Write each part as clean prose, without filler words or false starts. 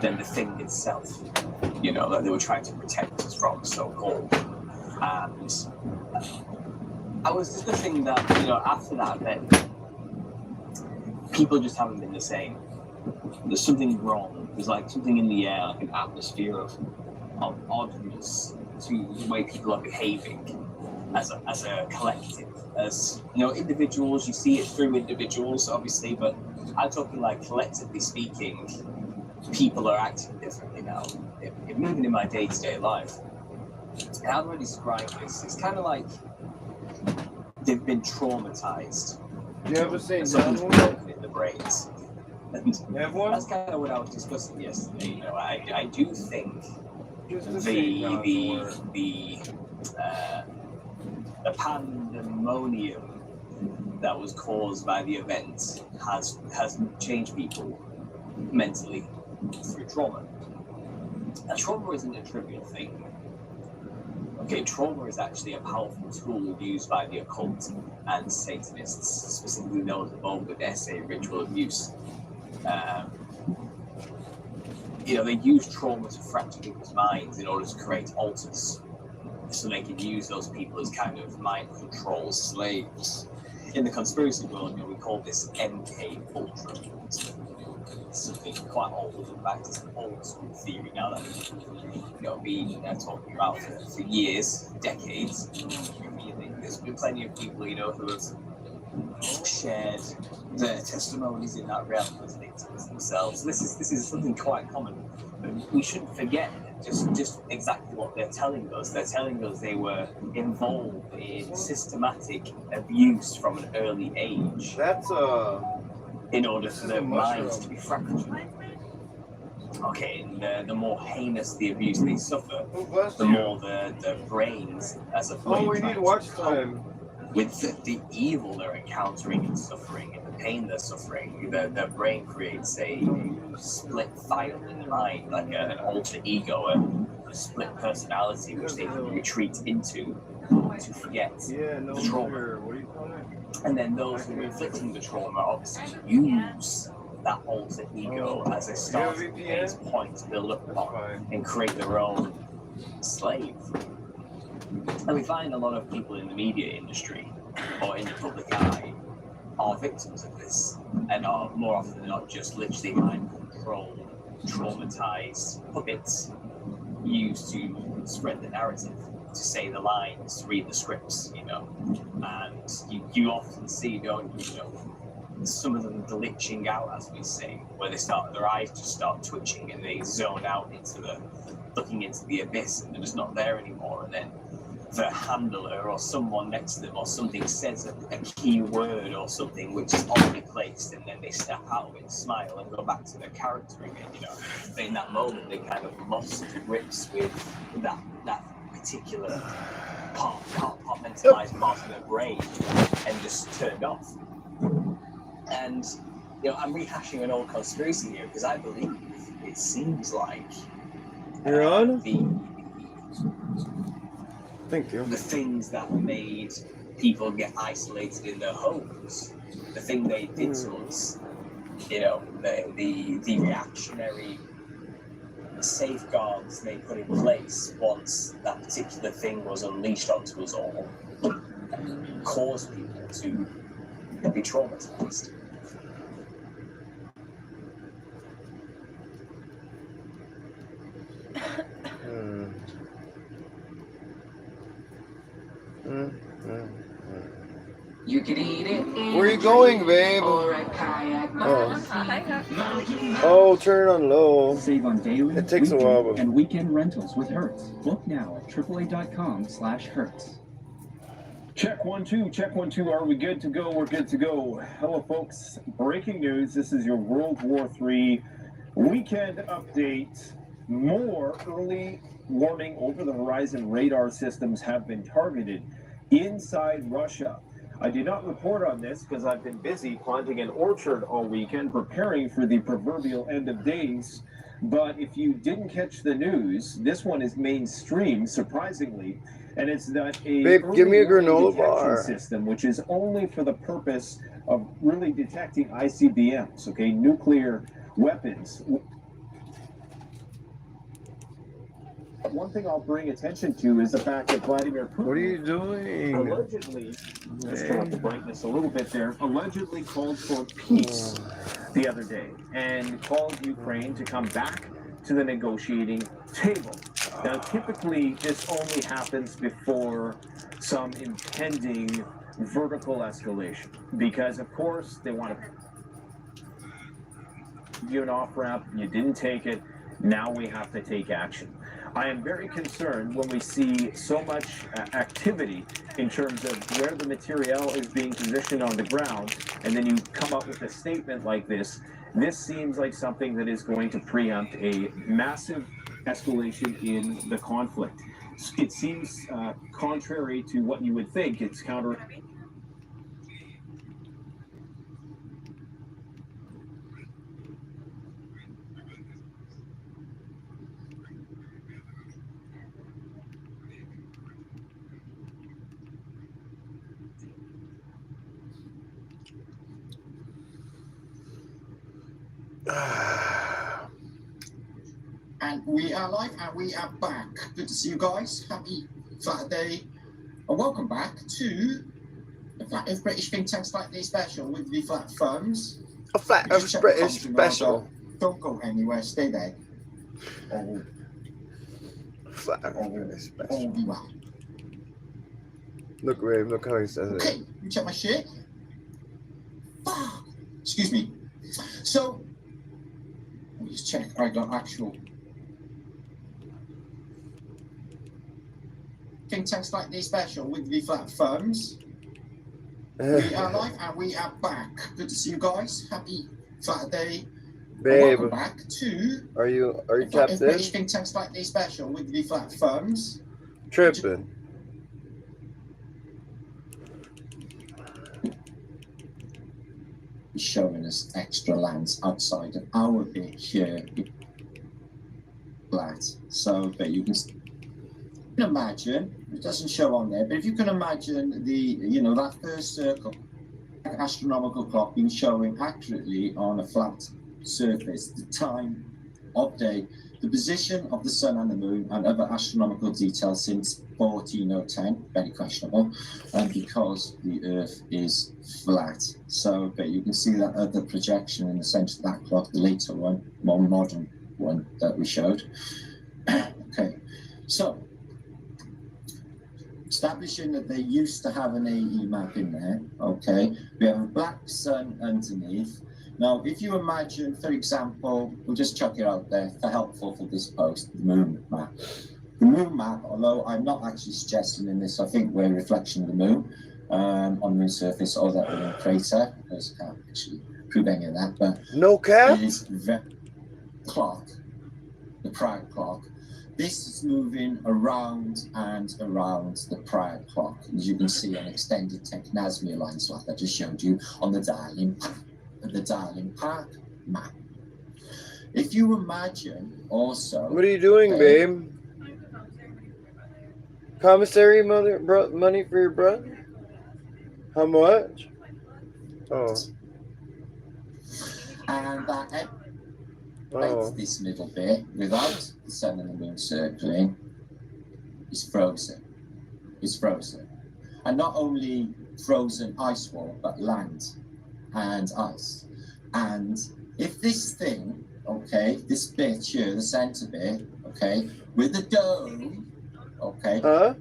than the thing itself, that they were trying to protect us from, so-called. And I was discussing that, after that event, people just haven't been the same. There's something wrong. There's like something in the air, like an atmosphere of oddness to the way people are behaving as a collective. As individuals, you see it through individuals, obviously, but I'm talking like collectively speaking, people are acting differently now, even in my day-to-day life. And how do I describe this? It's kind of like they've been traumatized. You ever seen something broken in the brains. And that's kind of what I was discussing yesterday. I do think the pandemonium that was caused by the event has changed people mentally through trauma. And trauma isn't a trivial thing. Okay, trauma is actually a powerful tool used by the occult and Satanists, specifically those involved with SA ritual abuse. They use trauma to fracture people's minds in order to create altars, so they can use those people as kind of mind control slaves. In the conspiracy world, we call this MK Ultra. Something quite old. In fact, it's an old school theory now that been talking about for years, decades. There's been plenty of people, who have shared their testimonies in that realm as victims themselves. This is something quite common. But we shouldn't forget just exactly what they're telling us. They're telling us they were involved in systematic abuse from an early age. In order for their minds to be fractured. Okay, and the more heinous the abuse they suffer, the more the brains as a brain we need watch time. With the evil they're encountering and suffering and the pain they're suffering, their brain creates a split file in the mind, like an alter ego, a split personality which they can retreat into to forget the trauma. And then those who are inflicting the trauma obviously use that alter ego as a starting point to build up upon and create their own slave. And we find a lot of people in the media industry or in the public eye are victims of this and are more often than not just literally mind-controlled, traumatized puppets used to spread the narrative, to say the lines, to read the scripts, and you often see, some of them glitching out, as we say, where their eyes just start twitching and they zone out looking into the abyss, and they're just not there anymore. And then the handler or someone next to them or something says a key word or something which is oddly placed, and then they snap out of it, smile, and go back to their character again. But in that moment, they kind of lost grips with that particular compartmentalized part of their brain and just turned off. And I'm rehashing an old conspiracy here because I believe it seems like you're on the things that made people get isolated in their homes, the thing they did to us, the reactionary safeguards they put in place once that particular thing was unleashed onto us all, caused people to be traumatized. You can eat it. Where are you going, babe? Oh, turn it on low. Save on daily, it takes a while, and weekend rentals with Hertz. Book now at AAA.com/Hertz. Check 1 2, check 1 2. Are we good to go? We're good to go. Hello, folks. Breaking news. This is your World War III weekend update. More early warning over-the-horizon radar systems have been targeted inside Russia. I did not report on this because I've been busy planting an orchard all weekend, preparing for the proverbial end of days. But if you didn't catch the news, this one is mainstream, surprisingly, and it's that give me a granola bar system, which is only for the purpose of really detecting ICBMs, okay, nuclear weapons. one thing I'll bring attention to is the fact that Vladimir Putin What are you doing? allegedly, let's turn up the brightness a little bit there, allegedly called for peace the other day and called Ukraine to come back to the negotiating table. Now, typically, this only happens before some impending vertical escalation because, of course, they want to give you an off-ramp, you didn't take it, now we have to take action. I am very concerned when we see so much activity in terms of where the material is being positioned on the ground, and then you come up with a statement like this. This seems like something that is going to preempt a massive escalation in the conflict. It seems contrary to what you would think. It's counter. And we are live and we are back. Good to see you guys. Happy Saturday. And welcome back to the Flat Earth British Think Tank Slightly Special with the Flat Firms. A Flat Earth British special. Don't go anywhere, stay there. Flat Earth British All special. be well. Look, Ray, look how he says it. Okay, you check my shit. Excuse me. So, let me just check I got actual Think Tank Slightly Special with the Flat Firms. We are live and we are back. Good to see you guys. Happy Saturday. Babe, Welcome back to are you the tapped in? British Think Tank Slightly Special with the Flat Firms. Tripping. Showing us extra lands outside of our bit here. Flat. So that you can imagine, it doesn't show on there, but if you can imagine that first circle, astronomical clock being showing accurately on a flat surface, the time of day, the position of the sun and the moon, and other astronomical details since 1410, very questionable, and because the Earth is flat. So, but you can see that other projection in the center of that clock, the later one, more modern one that we showed. Okay, so establishing that they used to have an AE map in there, okay, we have a black sun underneath. Now, if you imagine, for example, we'll just chuck it out there for helpful for this post, the moon map. The moon map, although I'm not actually suggesting in this, I think we're a reflection of the moon on the moon's surface, or that we're in a crater, because I can't actually prove any of that, but No cap? it is clock, the prior clock. This is moving around and around the prior clock. As you can see, an extended Technasmia lines like I just showed you on the dialing path map. If you imagine also... What are you doing, babe? Commissary money for your brother? How much? Oh. And that Oh. this middle bit, without the sun and the moon circling, is frozen. It's frozen. And not only frozen ice wall, but land and ice. And if this thing, okay, this bit here, the center bit, okay, with the dome, okay, Huh?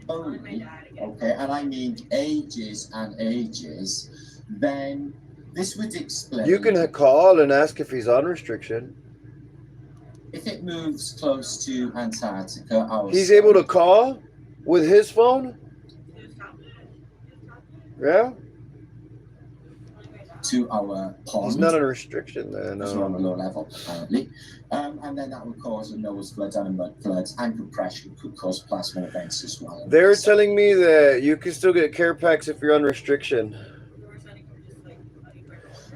only, okay, and I mean ages and ages, then this would explain... You can call and ask if he's on restriction. If it moves close to Antarctica, He's able to call with his phone? Yeah? to our pond. He's not on restriction then. Because we're on a low level, apparently. And then that would cause a nose floods and mud floods, and compression could cause plasma events as well. They're telling me that you can still get care packs if you're on restriction.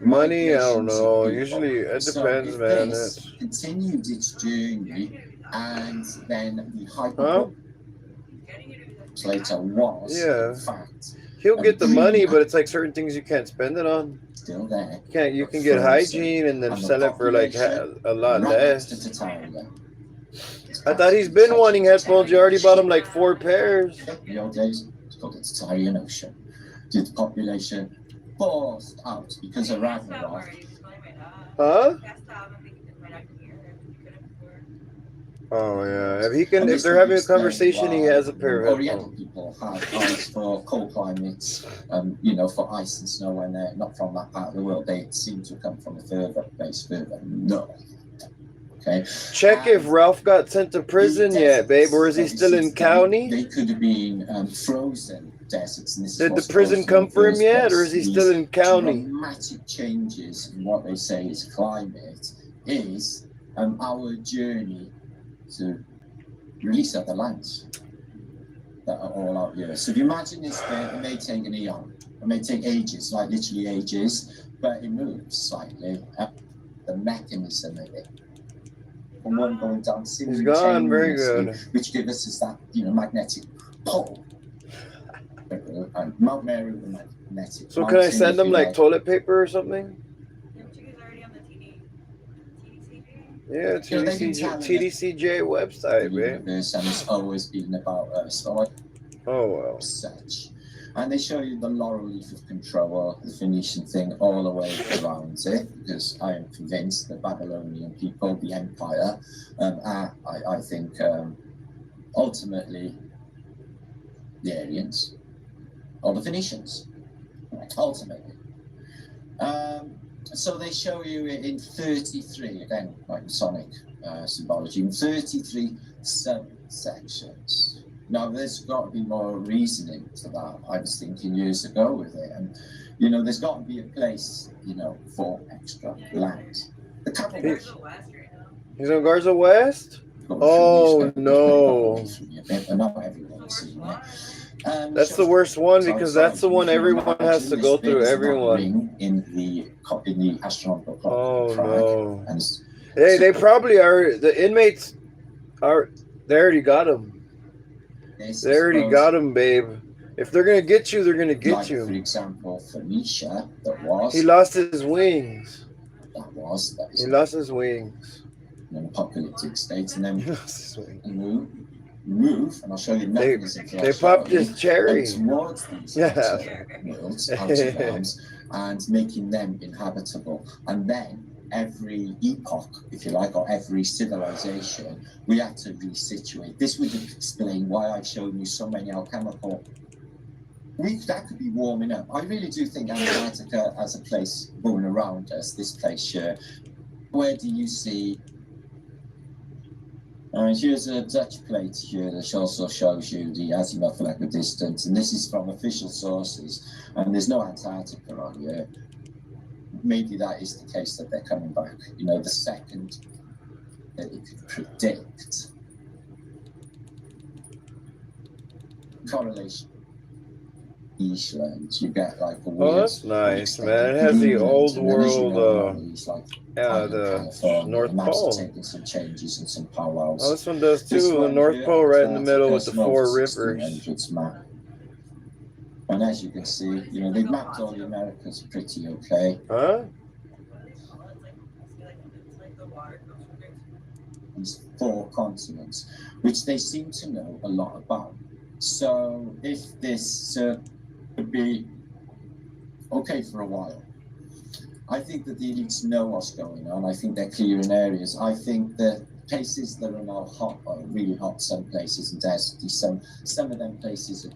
Money, I don't know. Usually, it depends, man. This continued its journey, and then the hyperlater was, in fact, he'll get the money, but it's like certain things you can't spend it on. Still there. You can get hygiene and then sell it for like a lot less. I thought he's been wanting headphones. You already bought him like 4 pairs. The old days, it's called the Tatarian Ocean. Did the population forced out because of Ragnarok? Huh? Oh yeah. If they're having a conversation, he has a pair of Oriental headphones. people have eyes for cold climates, for ice and snow when they're not from that part of the world. They seem to come from a further north. Okay. Check if Ralph got sent to prison yet, babe, or is he still in county? They could have been frozen deserts. And Did the prison come for him yet, or is he still in county? Dramatic changes in what they say is climate is our journey to release other lands that are all out here. So if you imagine this bit, it may take an eon, it may take ages, like literally ages, but it moves slightly. The mechanism of it. From one going down, He's gone, very good. Which gives us that magnetic pull. And Mount Mary, the magnetic. So can I send them like toilet paper or something? Yeah, TDCJ website, man. And it's always been about us. Oh well. Such. And they show you the laurel leaf of control, the Phoenician thing, all the way around it, because I am convinced the Babylonian people, the empire, I think ultimately the Aryans or the Phoenicians, ultimately. So they show you in 33, again, like Masonic symbology, in 33 subsections. Now, there's got to be more reasoning to that. I was thinking years ago with it. And, there's got to be a place, for extra land. The capital. He's on Garza West? Oh, no. Not everyone is seeing it. That's the worst one because that's the one everyone has to go through. Everyone. In the astronomical clock. Oh, no. And They probably are. The inmates are. They already got him. They already got him, babe. If they're gonna get you, they're gonna get you. For example, Phoenicia, that was. He lost his wings. He lost his wings. In an apocalyptic state, and then He lost his wings. Move, and I'll show you the mechanism. They popped his cherry. Towards these worlds, out of bounds, and making them inhabitable, and then. Every epoch, if you like, or every civilization, we had to resituate. This would explain why I've shown you so many alchemical. That could be warming up. I really do think Antarctica as a place going around us, this place here. Where do you see? Here's a Dutch plate here that also shows you the azimuth equidistant, and this is from official sources, and there's no Antarctica on here. Maybe that is the case that they're coming back. The second that you could predict correlation. Eastlands, you get like a weird. Oh, that's nice, man. It has the old world, the North Pole. Taking some changes and some powwows. Oh, this one does too. The North Pole right in the middle with the 4 rivers. And as you can see, they've mapped all the Americas pretty okay. Huh? These 4 continents, which they seem to know a lot about. So if this could be okay for a while, I think that the elites know what's going on. I think they're clearing areas. I think that places that are now hot are really hot, some places, and deserty, some of them places are.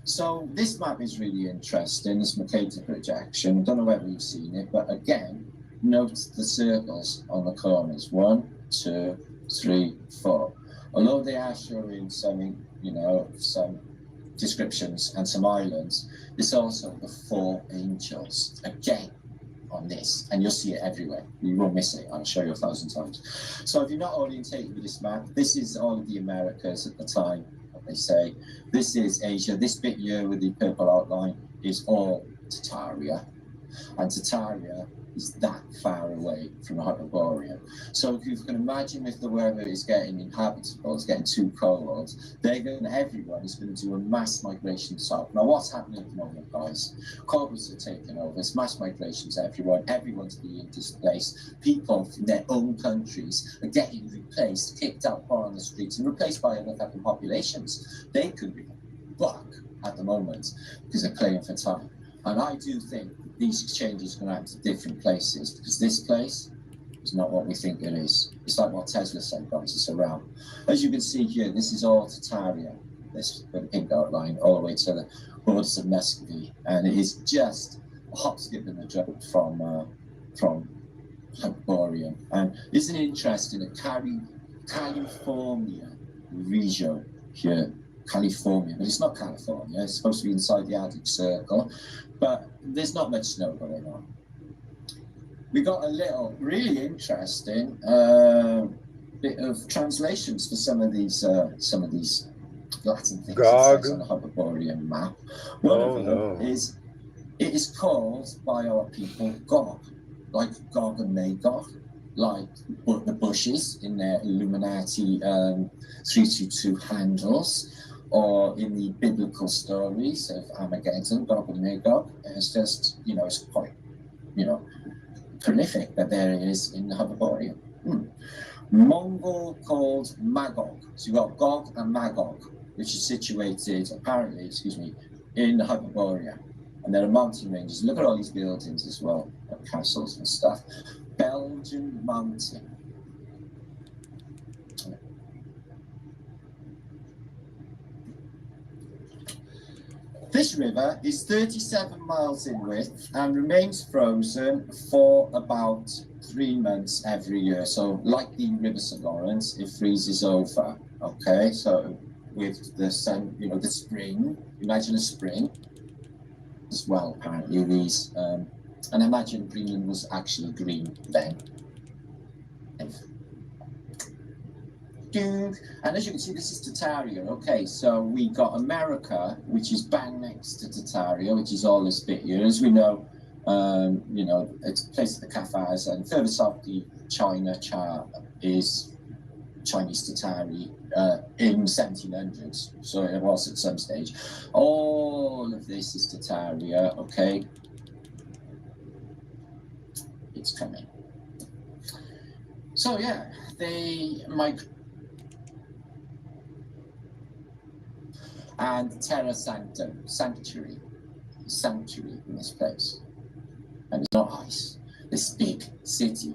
So this map is really interesting, this Mercator projection. I don't know whether you've seen it, but again, note the circles on the corners. 1, 2, 3, 4. Although they are showing some, some descriptions and some islands, it's also the 4 angels again on this, and you'll see it everywhere. You won't miss it. I'll show you 1,000 times. So if you're not orientated with this map, this is all of the Americas at the time. They say this is Asia. This bit here with the purple outline is all Tartaria. and Tartaria is that far away from the Hyperborean. So if you can imagine if the weather is getting inhabitable, it's getting too cold, everyone is going to do a mass migration south. Now what's happening at the moment, guys? Cobras are taking over, it's mass migrations everyone's being displaced. People from their own countries are getting replaced, kicked out on the streets and replaced by other fucking populations. They could be back at the moment because they're playing for time. And I do think these exchanges are going to happen to different places, because this place is not what we think it is. It's like what Tesla said, guys, it's around. As you can see here, this is all Tartaria. This with the pink outline all the way to the borders of Muscovy. And it is just a hop, skip and a jump from Hyperborean. And isn't it interesting that California region here, California, but it's not California, it's supposed to be inside the Arctic Circle, but there's not much snow going on. We got a little really interesting bit of translations for some of these Latin things on the Hyperborean map. One of them is, it is called by our people Gog, like Gog and Magog, like the bushes in their Illuminati 322 handles, or in the biblical stories of Armageddon, Gog and Magog. It's just, it's quite, prolific that there is in the Hyperborean. Mongol called Magog. So you've got Gog and Magog, which is situated, apparently, in the Hyperborean. And there are mountain ranges. Look at all these buildings as well, like castles and stuff. Belgian mountain. This river is 37 miles in width and remains frozen for about 3 months every year. So like the River St. Lawrence, it freezes over, okay? So with the sun, the spring, imagine a spring as well, apparently these, and imagine Greenland was actually green then. And as you can see, this is Tartaria. Okay, so we got America, which is bang next to Tartaria, which is all this bit here. As we know, it's a place of the Caffres, and further south the China chart is Chinese Tartari in 1700s. So it was at some stage. All of this is Tartaria. Okay, it's coming. So yeah, and Terra Sanctum, sanctuary in this place. And it's not ice, this big city.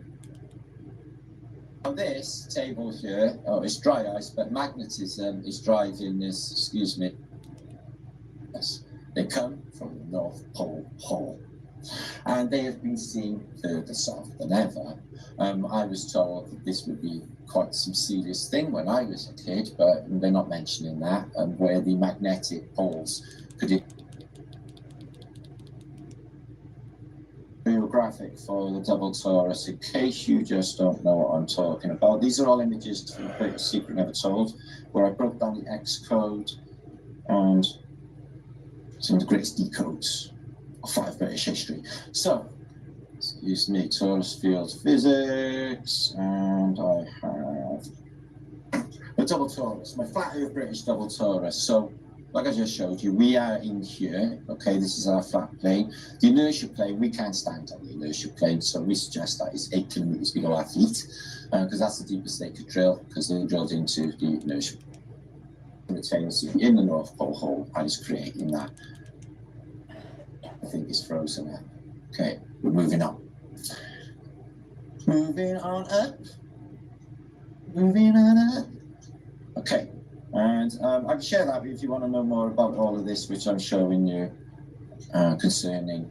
On this table here, it's dry ice, but magnetism is driving this, yes, they come from the North Pole. And they have been seen further south than ever. I was told that this would be quite some serious thing when I was a kid, but they're not mentioning that, where the magnetic poles could graphic for the double torus, in case you just don't know what I'm talking about. These are all images from the Greatest Secret Never Told, where I broke down the X code and some of the greatest decodes of 5 British history. So, excuse me, torus field physics, and I have the double torus, my flat Earth British double torus. So, like I just showed you, we are in here, okay, this is our flat plane. The inertia plane, we can't stand on the inertia plane, so we suggest that is 8 kilometers below our feet, because that's the deepest they could drill, because they drilled into the inertia simultaneously in the North Pole hole, and it's creating that. I think it's frozen now. Okay, we're moving on. Moving on up. Moving on up. Okay, and I can share that if you want to know more about all of this, which I'm showing you concerning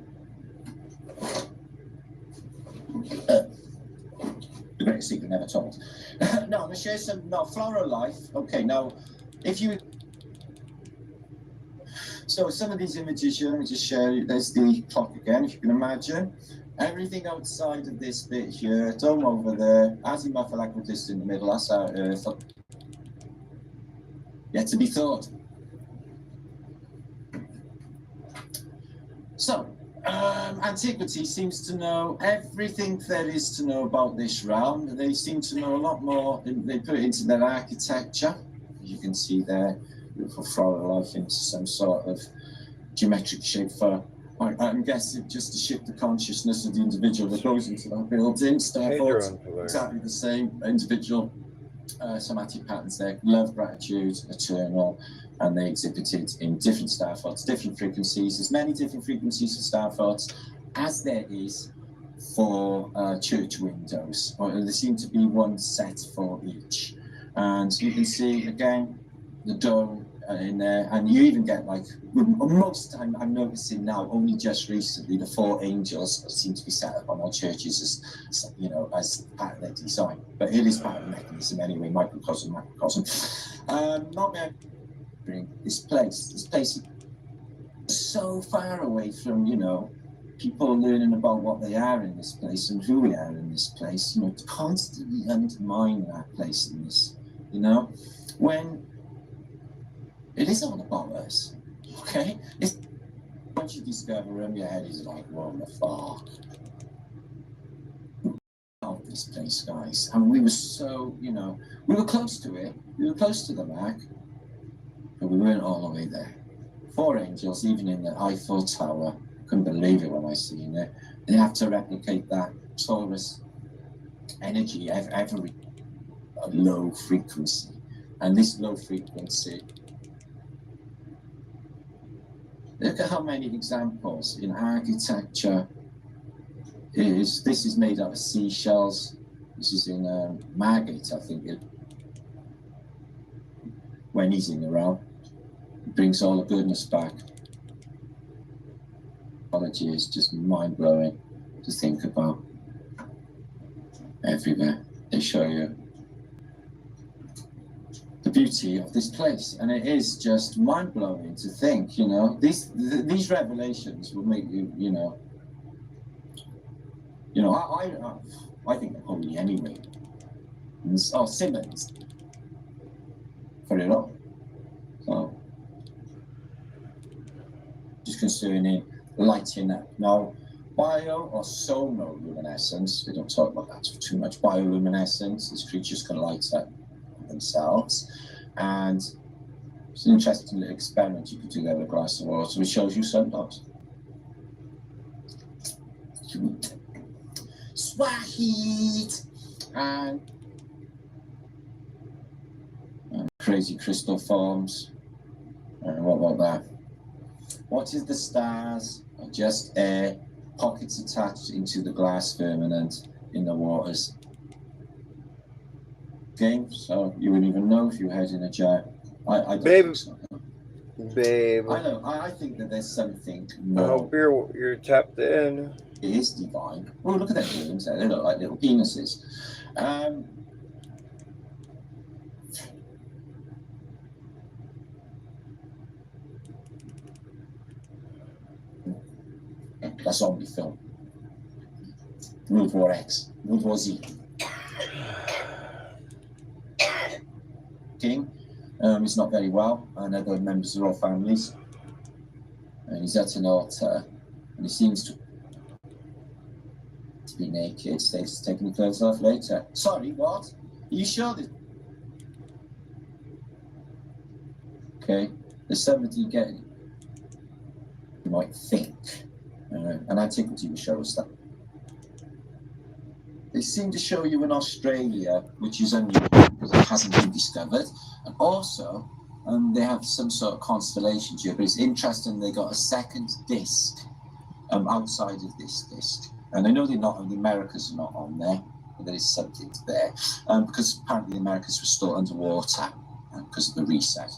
the Great Secret Never Told. Now, I'm going to share some floral life. Okay, now, if you... So some of these images here, let me just share you. There's the clock again, if you can imagine. Everything outside of this bit here, dome over there, azimuth and equidistant in the middle, that's our Earth. Yet to be thought. So, Antiquity seems to know everything there is to know about this realm. They seem to know a lot more. They put it into their architecture. You can see there, beautiful floral life into some sort of geometric shape for, I'm guessing, just to shift the consciousness of the individual that goes into that building. Starford's exactly the same individual somatic patterns there. Love, gratitude, eternal. And they exhibited in different star thoughts, different frequencies, as many different frequencies of star thoughts as there is for church windows. Or there seem to be one set for each. And you can see, again, the dome in there, and you even get, like, most time I'm noticing now, only just recently, the 4 angels seem to be set up on our churches as, you know, as part of their design. But it is part of the mechanism anyway, microcosm. Not this place is so far away from, you know, people learning about what they are in this place and who we are in this place, you know, to constantly undermine our place in this, you know, when it is all about us, okay? It's, once you discover them, your head is like, what the fuck? Of this place, guys. And we were so, you know, we were close to it, we were close to the mark, but we weren't all the way there. 4 angels, even in the Eiffel Tower, couldn't believe it when I seen it. They have to replicate that Taurus energy every low frequency. And this low frequency, look at how many examples in architecture this is made out of seashells. This is in Margate, I think, when he's in the realm. Brings all the goodness back. Apology is just mind-blowing to think about. Everywhere they show you the beauty of this place, and it is just mind-blowing to think, you know, these revelations will make you, you know, I think they're holy anyway. Oh, Simmons for it all. So just concerning lighting up. Now, bio or sonoluminescence, they don't talk about that too much. Bioluminescence, these creatures can light up themselves. And it's an interesting little experiment you could do there with a glass of water, which shows you sundogs. Swahid! And crazy crystal forms. And what about that? What is the stars? Are just air, pockets attached into the glass firmament in the waters. Okay, so you wouldn't even know if you had in a jar. I don't think so. Babe. I know. I think that there's something more. I hope you're tapped in. It is divine. Oh, look at their names there. They look like little penises. A zombie film. World War X. World War Z. King. He's not very well. And other members of our families. And he's at an altar. And he seems to be naked. States taking the clothes off later. Sorry, what? Are you sure that? Okay. There's somebody getting. You might think. And antiquity will show us that. They seem to show you in Australia, which is unusual because it hasn't been discovered. And also, they have some sort of constellation here, but it's interesting they got a second disc outside of this disc. And I know the Americas are not on there, but there is something there. Because apparently the Americas were still underwater because of the reset.